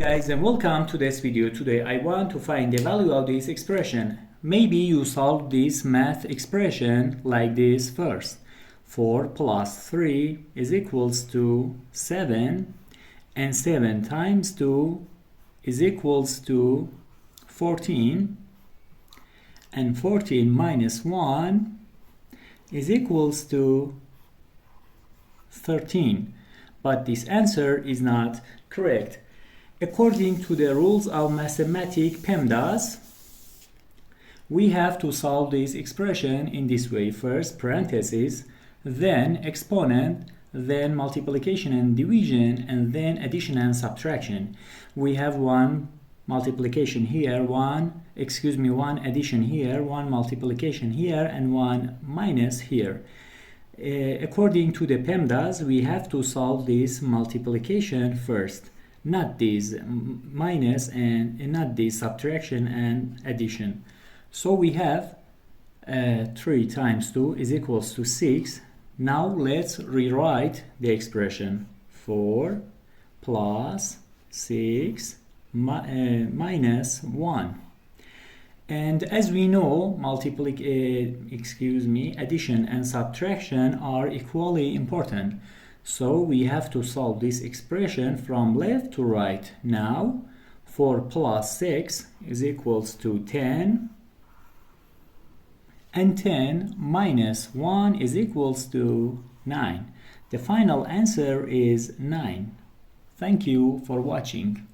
Guys, and welcome to this video. Today I want to find the value of this expression. Maybe you solve this math expression like this first. 4 plus 3 is equals to 7, and 7 times 2 is equals to 14, and 14 minus 1 is equals to 13. But this answer is not correct. According to the rules of mathematics PEMDAS, we have to solve this expression in this way. First parentheses, then exponent, then multiplication and division, and then addition and subtraction. We have one multiplication here, one addition here, one multiplication here, and one minus here. According to the PEMDAS, we have to solve this multiplication first, not this minus and not this subtraction and addition. So we have 3 times 2 is equals to 6. Now let's rewrite the expression. 4 plus 6 minus 1. And as we know, addition and subtraction are equally important. So we have to solve this expression from left to right. Now 4 plus 6 is equals to 10, and 10 minus 1 is equals to 9. The final answer is 9. Thank you for watching.